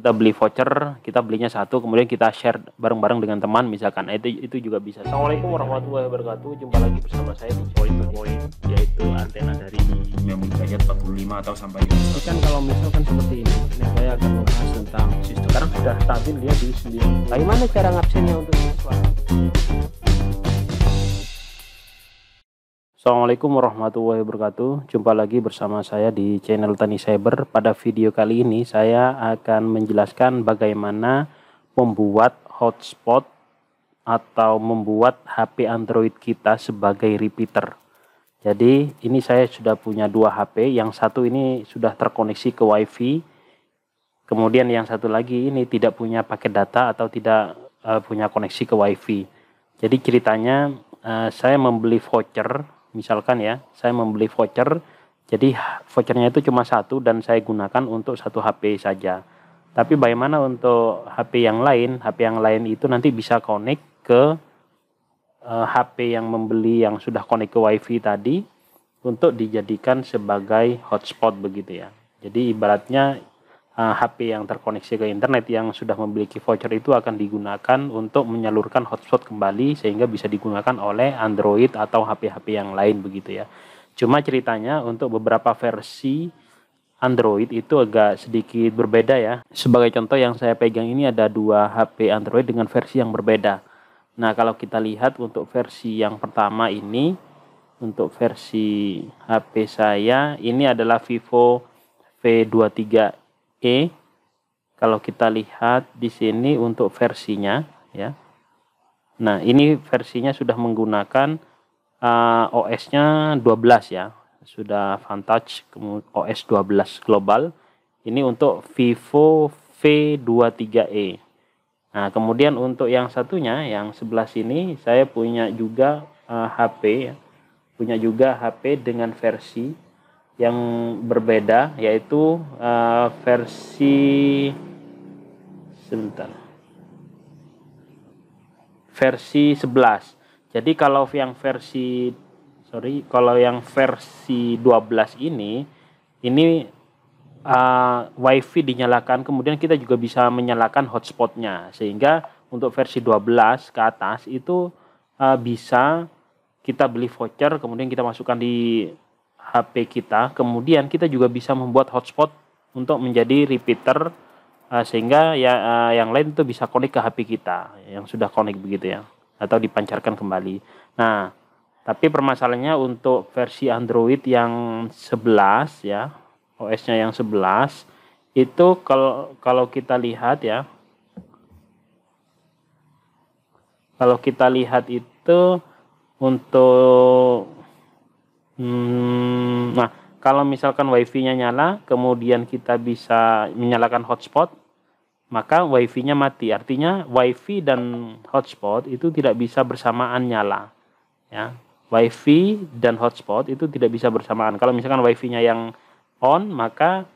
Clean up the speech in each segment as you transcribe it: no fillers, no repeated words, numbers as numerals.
kita beli voucher, kita belinya satu, kemudian kita share bareng-bareng dengan teman misalkan. Itu juga bisa. Assalamualaikum warahmatullahi wabarakatuh. Jumpa lagi bersama saya di Point to Point, yaitu antena dari 90 derajat 45 atau sampai 50. Kan kalau misalkan seperti ini saya akan membahas tentang sistem. Sekarang sudah stabil dia di 9. Bagaimana cara ngabsennya untuk siswa? Assalamualaikum warahmatullahi wabarakatuh. Jumpa lagi bersama saya di channel Tani Cyber. Pada video kali ini saya akan menjelaskan bagaimana membuat hotspot atau membuat HP Android kita sebagai repeater. Jadi ini saya sudah punya dua HP. Yang satu ini sudah terkoneksi ke WiFi. Kemudian yang satu lagi ini tidak punya paket data atau tidak punya koneksi ke WiFi. Jadi ceritanya saya membeli voucher. Misalkan ya, saya membeli voucher, jadi vouchernya itu cuma satu dan saya gunakan untuk satu HP saja. Tapi bagaimana untuk HP yang lain? HP yang lain itu nanti bisa connect ke HP yang membeli yang sudah connect ke WiFi tadi untuk dijadikan sebagai hotspot begitu ya. Jadi ibaratnya HP yang terkoneksi ke internet yang sudah memiliki voucher itu akan digunakan untuk menyalurkan hotspot kembali sehingga bisa digunakan oleh Android atau HP-HP yang lain begitu ya. Cuma ceritanya untuk beberapa versi Android itu agak sedikit berbeda ya. Sebagai contoh yang saya pegang ini ada dua HP Android dengan versi yang berbeda. Nah kalau kita lihat untuk versi yang pertama ini, untuk versi HP saya ini adalah Vivo V23 kalau kita lihat di sini untuk versinya ya. Nah, ini versinya sudah menggunakan OS-nya 12 ya. Sudah Vantage OS 12 global. Ini untuk Vivo V23e. Nah, kemudian untuk yang satunya yang sebelah sini saya punya juga HP ya. Punya juga HP dengan versi yang berbeda yaitu versi versi 11. Jadi kalau yang versi 12 ini WiFi dinyalakan, kemudian kita juga bisa menyalakan hotspotnya, sehingga untuk versi 12 ke atas itu bisa kita beli voucher, kemudian kita masukkan di HP kita, kemudian kita juga bisa membuat hotspot untuk menjadi repeater sehingga yang lain itu bisa connect ke HP kita yang sudah connect begitu ya, atau dipancarkan kembali. Nah, tapi permasalahannya untuk versi Android yang 11 ya, OS-nya yang 11 itu kalau kita lihat ya, kalau kita lihat itu untuk nah, kalau misalkan WiFi-nya nyala, kemudian kita bisa menyalakan hotspot, maka WiFi-nya mati. Artinya WiFi dan hotspot itu tidak bisa bersamaan nyala. Ya, WiFi dan hotspot itu tidak bisa bersamaan. Kalau misalkan WiFi-nya yang on, maka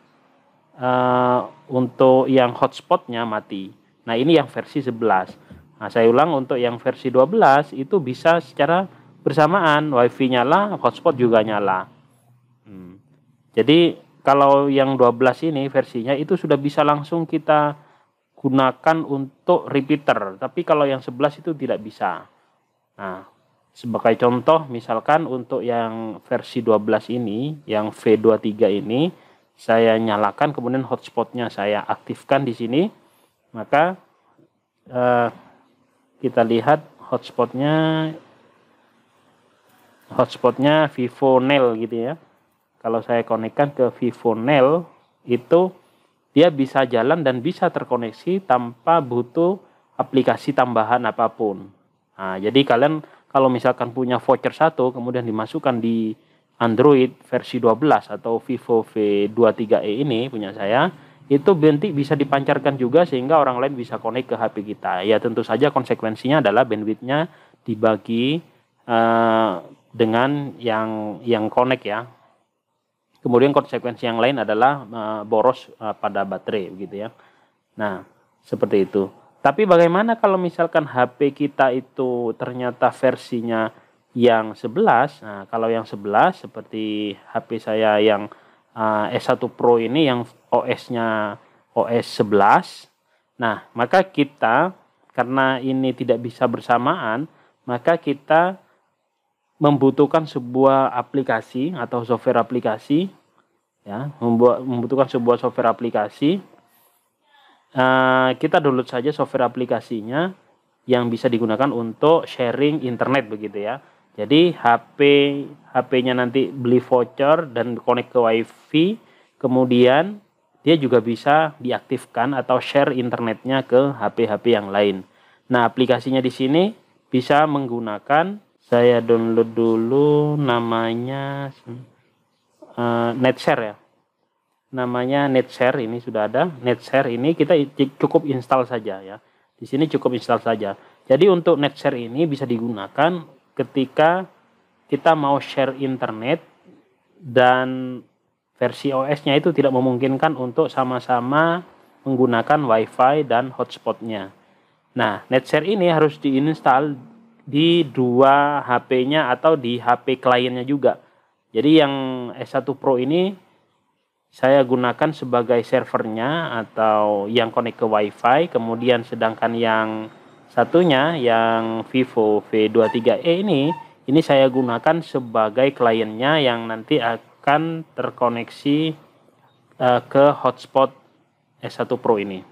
untuk yang hotspotnya mati. Nah, ini yang versi 11. Nah, saya ulang, untuk yang versi 12 itu bisa secara bersamaan, WiFi nyala, hotspot juga nyala. Jadi kalau yang 12 ini versinya itu sudah bisa langsung kita gunakan untuk repeater, tapi kalau yang 11 itu tidak bisa. Nah, sebagai contoh misalkan untuk yang versi 12 ini, yang V23 ini, saya nyalakan, kemudian hotspotnya saya aktifkan di sini, maka kita lihat hotspotnya Vivo Nail gitu ya. Kalau saya konekkan ke Vivo Nail itu dia bisa jalan dan bisa terkoneksi tanpa butuh aplikasi tambahan apapun. Nah, jadi kalian kalau misalkan punya voucher satu kemudian dimasukkan di Android versi 12 atau Vivo V23e ini punya saya, itu nanti bisa dipancarkan juga sehingga orang lain bisa connect ke HP kita. Ya tentu saja konsekuensinya adalah bandwidthnya dibagi dengan yang connect ya. Kemudian konsekuensi yang lain adalah boros pada baterai begitu ya. Nah, seperti itu. Tapi bagaimana kalau misalkan HP kita itu ternyata versinya yang 11? Nah, kalau yang 11 seperti HP saya yang S1 Pro ini yang OS-nya OS 11. Nah, maka kita, karena ini tidak bisa bersamaan, maka kita membutuhkan sebuah aplikasi atau software aplikasi, ya, membutuhkan sebuah software aplikasi. Kita download saja software aplikasinya yang bisa digunakan untuk sharing internet begitu ya. Jadi HP-nya nanti beli voucher dan connect ke WiFi, kemudian dia juga bisa diaktifkan atau share internetnya ke HP-HP yang lain. Nah, aplikasinya di sini bisa menggunakan, saya download dulu, namanya Netshare ya. Namanya Netshare, ini sudah ada. Netshare ini kita cukup install saja ya. Di sini cukup install saja. Jadi untuk Netshare ini bisa digunakan ketika kita mau share internet dan versi OS-nya itu tidak memungkinkan untuk sama-sama menggunakan WiFi dan hotspotnya. Nah, Netshare ini harus diinstal di dua HP-nya atau di HP kliennya juga. Jadi yang S1 Pro ini saya gunakan sebagai servernya atau yang connect ke WiFi, kemudian sedangkan yang satunya yang Vivo V23e ini saya gunakan sebagai kliennya yang nanti akan terkoneksi ke hotspot S1 Pro ini.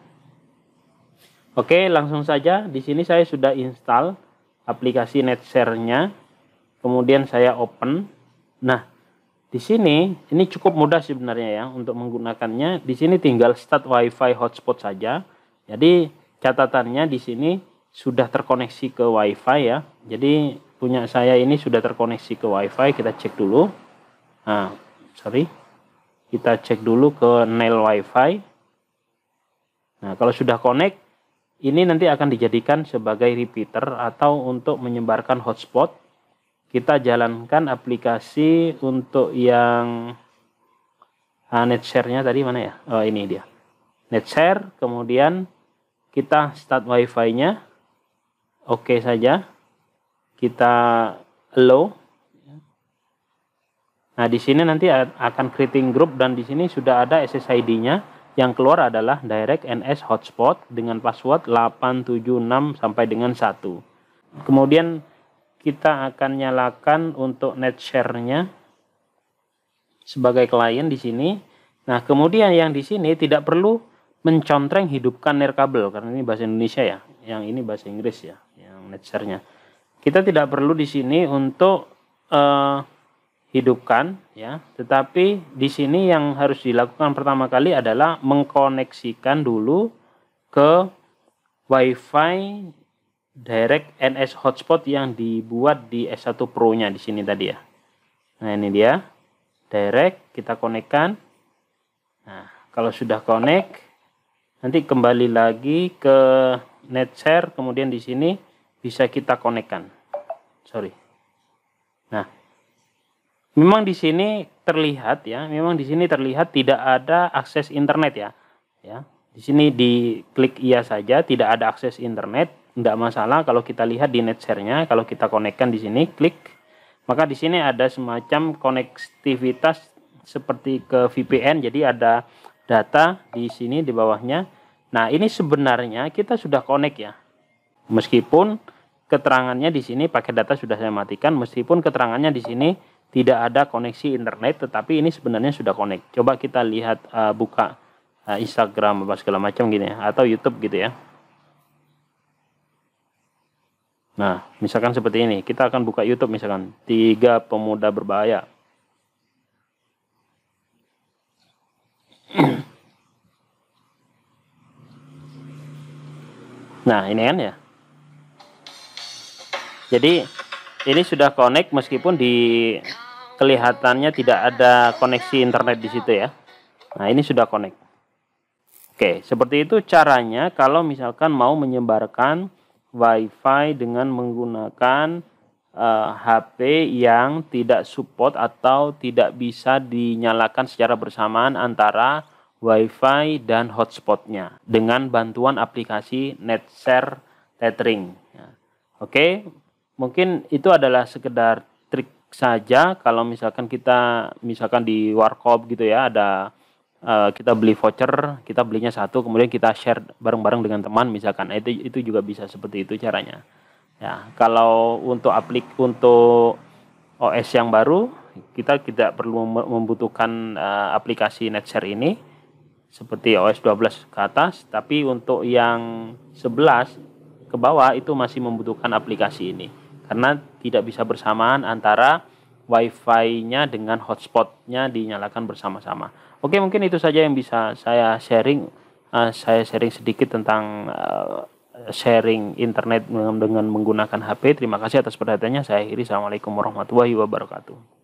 Oke, langsung saja. Di sini saya sudah install aplikasi Netshare-nya, kemudian saya open. Nah, di sini ini cukup mudah sebenarnya ya untuk menggunakannya. Di sini tinggal start WiFi hotspot saja. Jadi catatannya di sini sudah terkoneksi ke WiFi ya. Jadi punya saya ini sudah terkoneksi ke WiFi. Kita cek dulu. Nah, kita cek dulu ke Nail WiFi. Nah, kalau sudah connect, ini nanti akan dijadikan sebagai repeater atau untuk menyebarkan hotspot. Kita jalankan aplikasi untuk yang Netshare-nya tadi mana ya? Oh, ini dia. Netshare, kemudian kita start WiFi-nya. Oke saja. Kita allow. Nah, di sini nanti akan creating group dan di sini sudah ada SSID-nya. Yang keluar adalah direct NS hotspot dengan password 876 sampai dengan 1. Kemudian kita akan nyalakan untuk Netshare-nya sebagai klien di sini. Nah, kemudian yang di sini tidak perlu mencontreng hidupkan nirkabel karena ini bahasa Indonesia ya. Yang ini bahasa Inggris ya, yang Netshare-nya. Kita tidak perlu di sini untuk hidupkan ya, tetapi di sini yang harus dilakukan pertama kali adalah mengkoneksikan dulu ke WiFi direct NS hotspot yang dibuat di S1 Pro-nya di sini tadi ya. Nah, ini dia. Direct kita konekkan. Nah, kalau sudah connect, nanti kembali lagi ke Netshare, kemudian di sini bisa kita konekkan. Nah, memang di sini terlihat ya, tidak ada akses internet ya. Ya. Di sini diklik iya saja, tidak ada akses internet. Tidak masalah kalau kita lihat di Netshare-nya, kalau kita konekkan di sini, klik, maka di sini ada semacam konektivitas seperti ke VPN, jadi ada data di sini di bawahnya. Nah, ini sebenarnya kita sudah connect ya. Meskipun keterangannya di sini pakai data sudah saya matikan, meskipun keterangannya di sini tidak ada koneksi internet, tetapi ini sebenarnya sudah connect. Coba kita lihat buka Instagram apa segala macam gini ya, atau YouTube gitu ya. Nah, misalkan seperti ini, kita akan buka YouTube misalkan 3 pemuda berbahaya. Nah, ini kan ya. Jadi ini sudah connect meskipun di kelihatannya tidak ada koneksi internet di situ ya. Nah, ini sudah connect. Oke, seperti itu caranya kalau misalkan mau menyebarkan WiFi dengan menggunakan HP yang tidak support atau tidak bisa dinyalakan secara bersamaan antara WiFi dan hotspotnya dengan bantuan aplikasi Netshare Tethering. Oke, mungkin itu adalah sekedar trik saja kalau misalkan kita di warkop gitu ya, ada kita beli voucher, kita belinya satu, kemudian kita share bareng-bareng dengan teman misalkan. Itu juga bisa seperti itu caranya. Ya, kalau untuk untuk OS yang baru, kita tidak perlu membutuhkan aplikasi NetShare ini seperti OS 12 ke atas, tapi untuk yang 11 ke bawah itu masih membutuhkan aplikasi ini karena tidak bisa bersamaan antara Wi-Fi-nya dengan hotspot-nya dinyalakan bersama-sama. Oke, mungkin itu saja yang bisa saya sharing. Saya sharing sedikit tentang sharing internet dengan menggunakan HP. Terima kasih atas perhatiannya. Saya akhiri. Assalamualaikum warahmatullahi wabarakatuh.